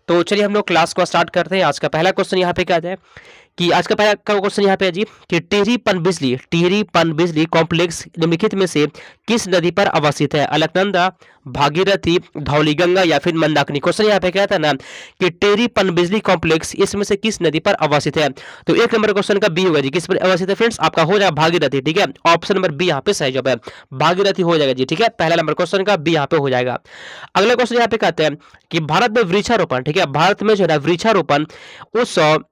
तो चलिए हम लोग क्लास को स्टार्ट करते हैं। आज का पहला क्वेश्चन यहाँ पे क्या है कि आज का पहला क्वेश्चन यहाँ पे है जी कि टिहरी पनबिजली कॉम्प्लेक्स निम्नलिखित में से किस नदी पर अवस्थित है? अलकनंदा, भागीरथी, धौलीगंगा या फिर मंदाकिनी। क्वेश्चन यहाँ पे क्या था ना कि टिहरी पनबिजली कॉम्प्लेक्स इसमें से किस नदी पर अवस्थित है? तो एक नंबर क्वेश्चन का बी होगा जी। किस पर अवस्थित है फ्रेंड्स? आपका हो जाएगा भागीरथी। ठीक है, ऑप्शन नंबर बी यहाँ पे सही जवाब है, भागीरथी हो जाएगा जी। ठीक है, पहला नंबर क्वेश्चन का बी यहाँ पे हो जाएगा। अगला क्वेश्चन यहाँ पे कहते हैं कि भारत में वृक्षारोपण, ठीक है, भारत में जो है वृक्षारोपण उत्सव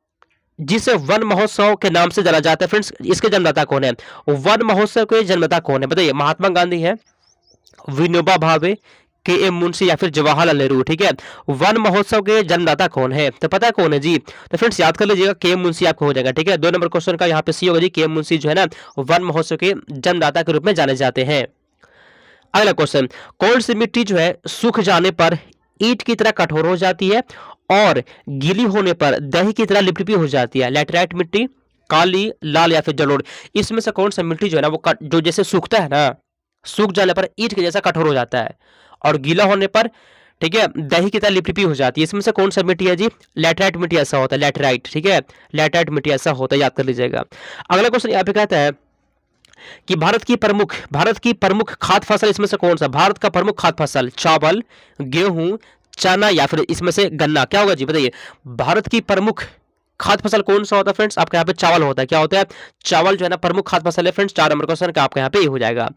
जिसे वन महोत्सव के नाम से जाना जाता है फ्रेंड्स, इसके जन्मदाता कौन है? वन महोत्सव के जन्मदाता कौन है बताइए? महात्मा गांधी है, विनोबा भावे, के एम मुंशी या फिर जवाहरलाल नेहरू। ठीक है, वन महोत्सव के जन्मदाता कौन है? तो पता है कौन है जी? तो फ्रेंड्स याद कर लीजिएगा, के एम मुंशी आपको हो जाएगा। ठीक है, 2 नंबर क्वेश्चन का यहाँ पे सी होगा जी। के एम मुंशी जो है ना वन महोत्सव के जन्मदाता के रूप में जाने जाते हैं। अगला क्वेश्चन, कौन सी मिट्टी जो है सूख जाने पर ईंट की तरह कठोर हो जाती है और गीली होने पर दही की तरह लिपलिपी हो जाती है? लैटेराइट मिट्टी, काली, लाल या फिर जलोढ़। इसमें से कौन सा मिट्टी जो है ना वो जो जैसे सूखता है ना, सूख जाने पर ईंट के जैसा कठोर हो जाता है और गीला होने पर, ठीक है, दही की तरह लिपलिपी हो जाती है? इसमें से कौन सा मिट्टी है जी? लैटेराइट मिट्टी ऐसा होता है, लैटेराइट। ठीक है, लैटेराइट मिट्टी ऐसा होता है, याद कर लीजिएगा। अगला क्वेश्चन यहाँ पे कहता है कि भारत की प्रमुख खाद्य फसल इसमें से कौन सा? भारत का प्रमुख खाद्य फसल चावल, गेहूं, चना या फिर इसमें से गन्ना। क्या होगा जी बताइए? भारत की प्रमुख खाद्य फसल कौन सा होता है फ्रेंड्स? आपका यहाँ पे चावल होता है। क्या होता है? चावल जो है ना प्रमुख खाद्य फसल है फ्रेंड्स। 4 नंबर क्वेश्चन का आपका यहाँ पे ये हो जाएगा।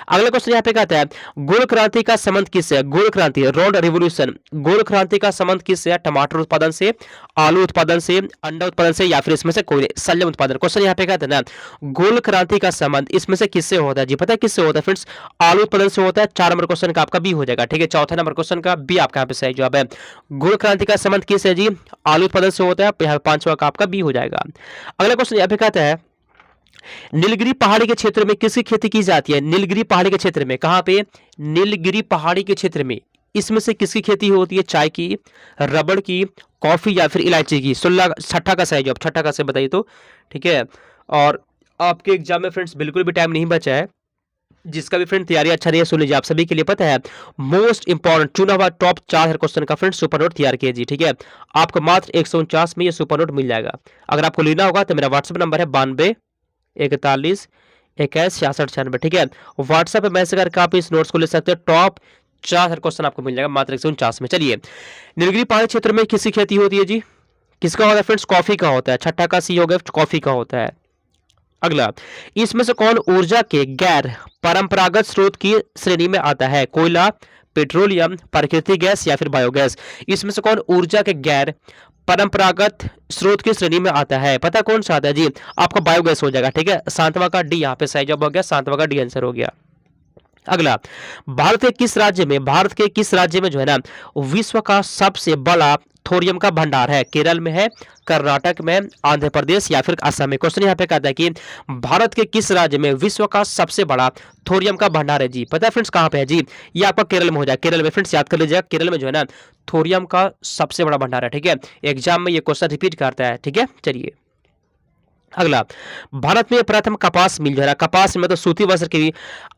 अगला क्वेश्चन यहाँ पे कहता है गुड़ क्रांति का संबंध किससे? गुड़ क्रांति, रोड रिवोल्यूशन, गुड़ क्रांति का संबंध किससे? टमाटर उत्पादन से, आलू उत्पादन से, अंडा उत्पादन से या फिर इसमें से कोई शलजम उत्पादन। क्वेश्चन यहाँ पे कहते हैं ना गुड़ क्रांति का संबंध इसमें से किससे होता है जी? पता है किससे होता है फ्रेंड्स? आलू उत्पादन से होता है। 4 नंबर क्वेश्चन का आपका बी हो जाएगा। ठीक है, चौथा नंबर क्वेश्चन का बी आपका यहाँ पे सही जवाब है। गुड़ क्रांति का संबंध किससे जी? आलू उत्पादन से होता है। यहाँ पे 5वां का आपका बी हो जाएगा। अगला क्वेश्चन यहाँ पे कहता है नीलगिरी पहाड़ी के क्षेत्र में किसकी खेती की जाती है? नीलगिरी पहाड़ी के क्षेत्र में, कहां पे? नीलगिरी पहाड़ी के क्षेत्र में इसमें से किसकी खेती होती है? चाय की, रबड़ की, कॉफी या फिर इलायची की। 16 छठा का सही जवाब, छठा का से बताइए तो। ठीक है, और आपके एग्जाम में फ्रेंड्स बिल्कुल भी टाइम नहीं बचा है, जिसका भी फ्रेंड तैयारी अच्छा नहीं है सुन लीजिए, आप सभी के लिए पता है मोस्ट इंपॉर्टेंट चुना हुआ टॉप 4 क्वेश्चन का फ्रेंड सुपर नोट तैयार कीजिए। ठीक है, आपको मात्र 149 में ये सुपर नोट मिल जाएगा। अगर आपको लेना होगा तो मेरा व्हाट्सएप नंबर है 92 41 21 66 96। ठीक है, व्हाट्सएप पे मैसेज करके आप इस नोट्स को ले सकते हैं। टॉप 4 क्वेश्चन आपको मिल जाएगा मात्र 149 में। चलिए, नीलगिरी पहाड़ी क्षेत्र में किसकी खेती होती है जी? किसका होता है फ्रेंड्स? कॉफी का होता है। छठा का सी हो गया, कॉफी का होता है। अगला, इसमें से कौन ऊर्जा के गैर परंपरागत स्रोत की श्रेणी में आता है? कोयला, पेट्रोलियम, प्राकृतिक गैस या फिर बायोगैस। इसमें से कौन ऊर्जा के गैर परंपरागत स्रोत की श्रेणी में आता है? पता कौन सा आता है जी? आपका बायोगैस हो जाएगा। ठीक है, 7वां का डी यहाँ पे सही जवाब हो गया, 7वां का डी आंसर हो गया। अगला, भारत के किस राज्य में जो है ना विश्व का सबसे बड़ा थोरियम का भंडार है? केरल में है, कर्नाटक में, आंध्र प्रदेश या फिर असम में। क्वेश्चन यहाँ पे कहता है कि भारत के किस राज्य में विश्व का सबसे बड़ा थोरियम का भंडार है जी? पता है फ्रेंड्स कहाँ पे है जी? ये आपका केरल में हो जाए। केरल में फ्रेंड्स याद कर लीजिएगा, केरल में जो है ना थोरियम का सबसे बड़ा भंडार है। ठीक है, एग्जाम में ये क्वेश्चन रिपीट करता है। ठीक है, चलिए अगला, भारत में प्रथम कपास मिल जो है कपास में तो सूती वस्त्र की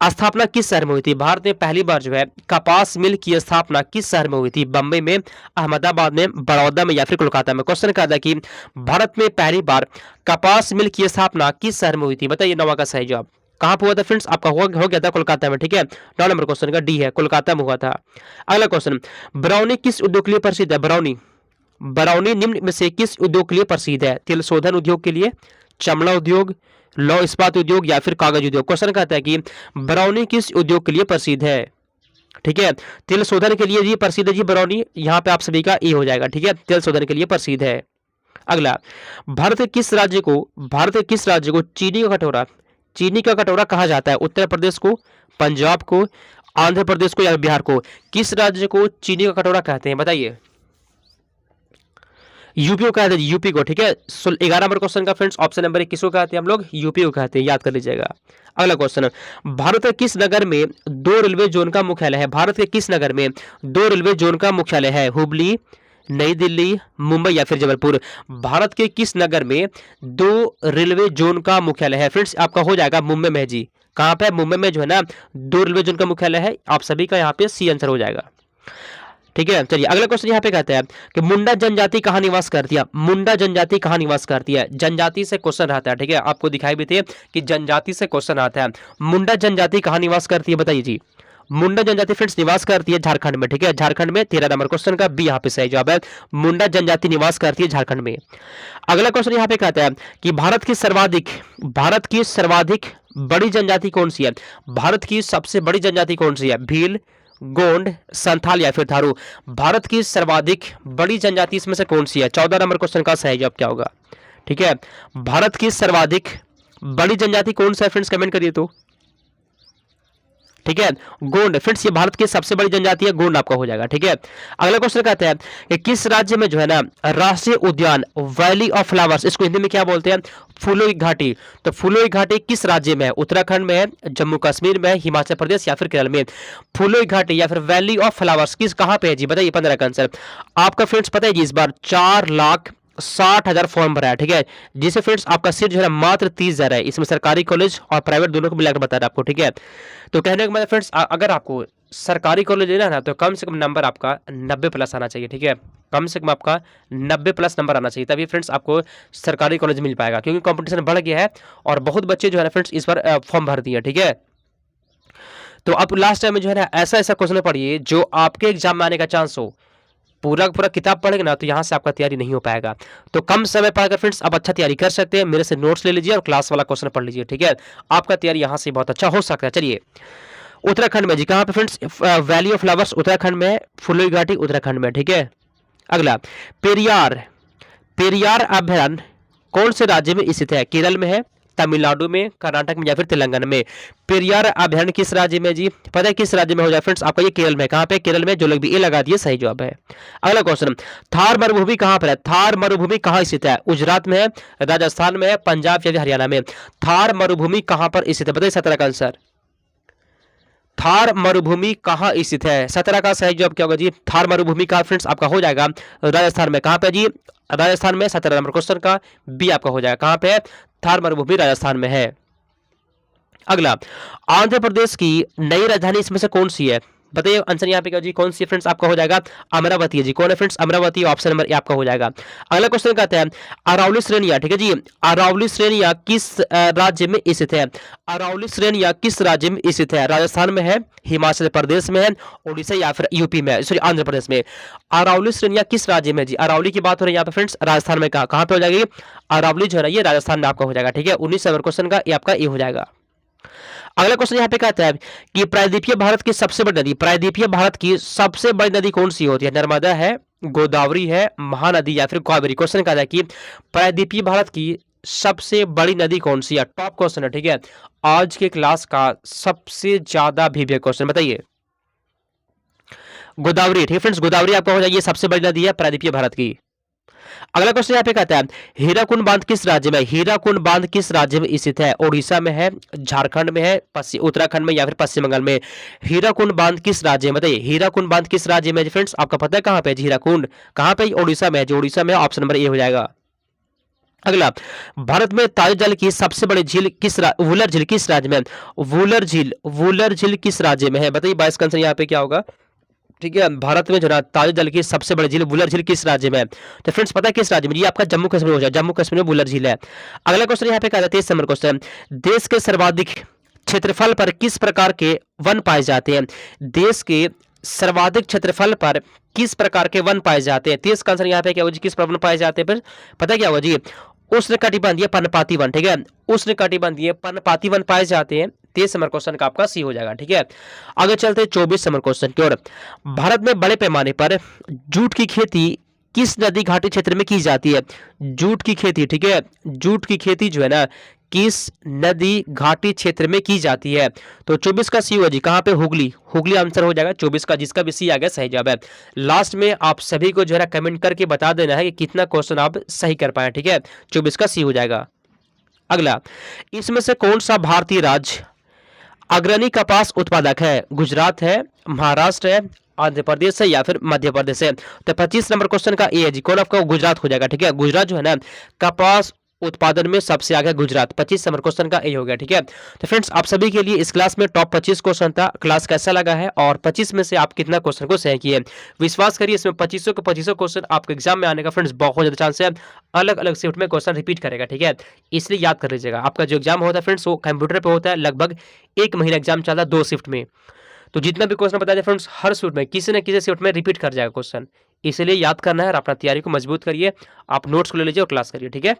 स्थापना किस शहर में हुई थी? भारत में पहली बार जो है कपास मिल की स्थापना किस शहर में हुई थी? बम्बई में, अहमदाबाद में, बड़ौदा में या फिर कोलकाता में। क्वेश्चन कहता है कि भारत में पहली बार कपास मिल की स्थापना किस शहर में हुई थी? बताइए 9वां का सही जवाब। कहां पर हुआ था फ्रेंड्स? आपका हो गया था कोलकाता में। ठीक है, 9 नंबर क्वेश्चन का डी है, कोलकाता में हुआ था। अगला क्वेश्चन, बरौनी किस उद्योग के लिए प्रसिद्ध है? बरौनी निम्न में से किस उद्योग के लिए प्रसिद्ध है? तिल शोधन उद्योग के लिए, चमड़ा उद्योग, लौह इस्पात उद्योग या फिर कागज उद्योग। क्वेश्चन कहता है कि बरौनी किस उद्योग के लिए प्रसिद्ध है? ठीक है, तिल शोधन के लिए जी प्रसिद्ध है जी बरौनी। यहाँ पे आप सभी का ए हो जाएगा। ठीक है, तिल शोधन के लिए प्रसिद्ध है। अगला, भारत के किस राज्य को चीनी का कटोरा कहा जाता है? उत्तर प्रदेश को, पंजाब को, आंध्र प्रदेश को या बिहार को। किस राज्य को चीनी का कटोरा कहते हैं बताइए? यूपी को कहते हैं, यूपी को। ठीक है, 11 नंबर क्वेश्चन का फ्रेंड्स ऑप्शन नंबर 21 को कहते हैं हम लोग, यूपी को कहते हैं, याद कर लीजिएगा। अगला क्वेश्चन, भारत के किस नगर में 2 रेलवे जोन का मुख्यालय है? भारत के किस नगर में 2 रेलवे जोन का मुख्यालय है? हुबली, नई दिल्ली, मुंबई या फिर जबलपुर। भारत के किस नगर में 2 रेलवे जोन का मुख्यालय है? फ्रेंड्स आपका हो जाएगा मुंबई में जी। कहां पे? मुंबई में जो है ना 2 रेलवे जोन का मुख्यालय है। आप सभी का यहाँ पे सी आंसर हो जाएगा। ठीक है। चलिए अगला क्वेश्चन यहाँ पे कहते हैं कि मुंडा जनजाति कहाँ निवास करती है। मुंडा जनजाति कहाँ निवास करती है। जनजाति से क्वेश्चन रहता है, ठीक है, आपको दिखाई भी थे कि जनजाति से क्वेश्चन आता है। मुंडा जनजाति कहाँ निवास करती है, बताइए जी। मुंडा जनजाति फ्रेंड्स निवास करती है झारखंड में, ठीक है, झारखंड में। 13 नंबर क्वेश्चन का बी यहाँ पे सही जवाब है, मुंडा जनजाति निवास करती है झारखंड में। अगला क्वेश्चन यहाँ पे कहता है कि भारत की सर्वाधिक बड़ी जनजाति कौन सी है। भारत की सबसे बड़ी जनजाति कौन सी है। भील, गोंड, संथाल या फिर थारू। भारत की सर्वाधिक बड़ी जनजाति इसमें से कौन सी है। 14 नंबर क्वेश्चन का सही जवाब क्या होगा, ठीक है। भारत की सर्वाधिक बड़ी जनजाति कौन सा है फ्रेंड्स, कमेंट करिए तो, ठीक है। गोंड फ्रेंड्स, ये भारत की सबसे बड़ी जनजाति है, गोंड आपका हो जाएगा, ठीक है। अगला क्वेश्चन कहते हैं कि किस राज्य में जो है ना राष्ट्रीय उद्यान वैली ऑफ फ्लावर्स, इसको हिंदी में क्या बोलते हैं, फूलों की घाटी। तो फूलों की घाटी किस राज्य में है। उत्तराखंड में है, जम्मू कश्मीर में है, हिमाचल प्रदेश या फिर केरल में। फूलों की घाटी या फिर वैली ऑफ फ्लावर्स किस कहां पे है जी, बताइए। 15 का आंसर आपका फ्रेंड्स पता है जी, इस बार 4,60,000 फॉर्म भरा है, ठीक है, जिसे फ्रेंड्स आपका सीट जो है मात्र 30,000 है। इसमें सरकारी कॉलेज और प्राइवेट दोनों को मिलाकर बता रहा है आपको, ठीक है। तो कहने का मतलब फ्रेंड्स, अगर आपको सरकारी कॉलेज लेना है ना तो कम से कम नंबर आपका 90 प्लस आना चाहिए, ठीक है, कम से कम आपका 90 प्लस नंबर आना चाहिए, तभी फ्रेंड्स आपको सरकारी कॉलेज मिल पाएगा, क्योंकि कंपटीशन बढ़ गया है और बहुत बच्चे जो है ना फ्रेंड्स इस बार फॉर्म भर दिए, ठीक है। तो अब लास्ट टाइम में जो है ना ऐसा क्वेश्चन पढ़िए जो आपके एग्जाम में आने का चांस हो। पूरा किताब पढ़ेंगे ना तो यहाँ से आपका तैयारी नहीं हो पाएगा। तो कम समय पढ़कर फ्रेंड्स आप अच्छा तैयारी कर सकते हैं। मेरे से नोट्स ले लीजिए और क्लास वाला क्वेश्चन पढ़ लीजिए, ठीक है, आपका तैयारी यहाँ से बहुत अच्छा हो सकता है। चलिए उत्तराखंड में जी कहाँ पे friends, valley of flowers Uttarakhand में, फूलों की घाटी उत्तराखंड में, ठीक है। अगला पेरियार अभयारण्य कौन से राज्य में स्थित है। केरल में है, तमिलनाडु में, कर्नाटक में या फिर तेलंगाना में। पेरियार अभयारण्य किस राज्य में जी, पता है किस राज्य में हो जाए फ्रेंड्स आपका, ये केरल में। कहां पे, केरल में। जो लोग भी ए लगा दिए सही जवाब है। अगला क्वेश्चन, थार मरुभूमि कहां पर है। थार मरुभूमि कहां स्थित है। गुजरात में है, राजस्थान में है, पंजाब या फिर हरियाणा में। थार मरुभूमि कहां पर स्थित है, बताइए। 17 का आंसर, थार मरुभूमि कहां स्थित है। 17 का सही जवाब क्या होगा जी, थार मरुभूमि का फ्रेंड्स आपका हो जाएगा राजस्थान में। कहां पे जी, राजस्थान में। 17 नंबर क्वेश्चन का बी आपका हो जाएगा, कहां पे है, थार मरुभूमि राजस्थान में है। अगला, आंध्र प्रदेश की नई राजधानी इसमें से कौन सी है, बताइए। आंसर यहाँ पे क्या जी, कौन सी फ्रेंड्स आपका हो जाएगा, अमरावती है जी। कौन है friends, Amravati. Option number A आपका हो जाएगा। अगला क्वेश्चन कहता है अरावली श्रेणियां, ठीक है जी, अरावली श्रेणियां किस राज्य में स्थित है। अरावली श्रेणियां किस राज्य में स्थित है। राजस्थान में है, हिमाचल प्रदेश में है, उड़ीसा या फिर यूपी में, सॉरी आंध्र प्रदेश में। अरावली श्रेणियां किस राज्य में जी, अरावली की बात हो रही है यहाँ पे फ्रेंड्स, राजस्थान में। कहां पे हो जाएगी अरावली जो है ये राजस्थान में आपका हो जाएगा, ठीक है। 19 नंबर क्वेश्चन का ये आपका ए हो जाएगा। अगला क्वेश्चन यहाँ पे कहता है कि प्रायद्वीपीय भारत की सबसे बड़ी नदी, प्रायद्वीपीय भारत की सबसे बड़ी नदी कौन सी होती है। नर्मदा है, गोदावरी है, महानदी या फिर कावेरी। क्वेश्चन कहता है कि प्रायद्वीपीय भारत की सबसे बड़ी नदी कौन सी है। टॉप क्वेश्चन है, ठीक है, आज के क्लास का सबसे ज्यादा भिन्न क्वेश्चन, बताइए। गोदावरी, ठीक है फ्रेंड्स, गोदावरी आपका हो जाएगी सबसे बड़ी नदी है प्रायद्वीपीय भारत की। अगला क्वेश्चन यहाँ पे कहता है हीराकुंड बांध किस राज्य में। हीराकुंड बांध किस राज्य में स्थित है। उड़ीसा में है, झारखंड में है, उत्तराखंड में या फिर पश्चिम बंगाल में। हीराकुंड बांध किस राज्य में, बताइए। हीराकुंड बांध किस राज्य में फ्रेंड्स आपका पता है कहां पे हीराकुंड, कहां पे, उड़ीसा में है। जो उड़ीसा में है, ऑप्शन नंबर ए हो जाएगा। अगला, भारत में ताजे जल की सबसे बड़ी झील वुलर झील किस राज्य में। वुलर झील किस राज्य में है, बताइए। 22 का आंसर यहाँ पे क्या होगा, ठीक है। भारत में जो है ताजे जल की सबसे बड़ी झील वुलर झील किस राज्य में है। तो फ्रेंड्स पता है किस राज्य में, ये आपका जम्मू कश्मीर हो जाए, जम्मू कश्मीर में वुलर झील है। अगला क्वेश्चन यहाँ पे कहा जाता है 23 नंबर क्वेश्चन, देश के सर्वाधिक क्षेत्रफल पर किस प्रकार के वन पाए जाते हैं। देश के सर्वाधिक क्षेत्रफल पर किस प्रकार के वन पाए जाते हैं। 23 का आंसर यहाँ पे क्या होगा जी, किस पर वन पाए जाते हैं, पता क्या होगा जी, उष्णकटिबंधीय पर्णपाती वन, ठीक है, उष्णकटिबंधीय पर्णपाती वन पाए जाते हैं। 23 नंबर क्वेश्चन का आपका सी हो जाएगा, ठीक है। आगे चलते 24 नंबर क्वेश्चन की ओर। भारत में बड़े पैमाने पर जूट की खेती किस नदी घाटी क्षेत्र में की जाती है। जूट की खेती, ठीक है, जूट की खेती जो है ना किस नदी घाटी क्षेत्र में की जाती है। तो 24 का सी हुआ जी, कहां पे, हुगली। हुगली आंसर हो जाएगा 24 का, जिसका भी सी आ गया सही जवाब है। लास्ट में आप सभी को जो है कमेंट करके बता देना है कि कितना क्वेश्चन आप सही कर पाए, ठीक है। 24 का सी हो जाएगा। अगला, इसमें से कौन सा भारतीय राज्य अग्रणी कपास उत्पादक है। गुजरात है, महाराष्ट्र है, आंध्र प्रदेश है या फिर मध्य प्रदेश है। तो 25 नंबर क्वेश्चन का ए है जी, कौन आपका गुजरात हो जाएगा, ठीक है। गुजरात जो है ना कपास उत्पादन में सबसे आगे गुजरात। 25 नंबर क्वेश्चन का ये हो गया, ठीक है। तो फ्रेंड्स आप सभी के लिए इस क्लास में टॉप 25 क्वेश्चन था। क्लास कैसा लगा है और 25 में से आप कितना क्वेश्चन को सही किए? विश्वास करिए इसमें 25 के 25 क्वेश्चन आपके एग्जाम में आने का फ्रेंड्स बहुत ज़्यादा चांस है। अलग-अलग शिफ्ट में क्वेश्चन रिपीट करेगा, ठीक है। इसलिए याद कर लीजिएगा, आपका जो एग्जाम होता है फ्रेंड्स वो कंप्यूटर पे होता है, लगभग 1 महीना एग्जाम चलता है 2 शिफ्ट में। तो जितना भी क्वेश्चन बताया जाए फ्रेंड्स हर शिफ्ट में किसी न किसी शिफ्ट में रिपीट कर जाएगा क्वेश्चन। इसलिए याद करना है और अपना तैयारी को मजबूत करिए। आप नोट्स को ले लीजिए और क्लास करिए, ठीक है।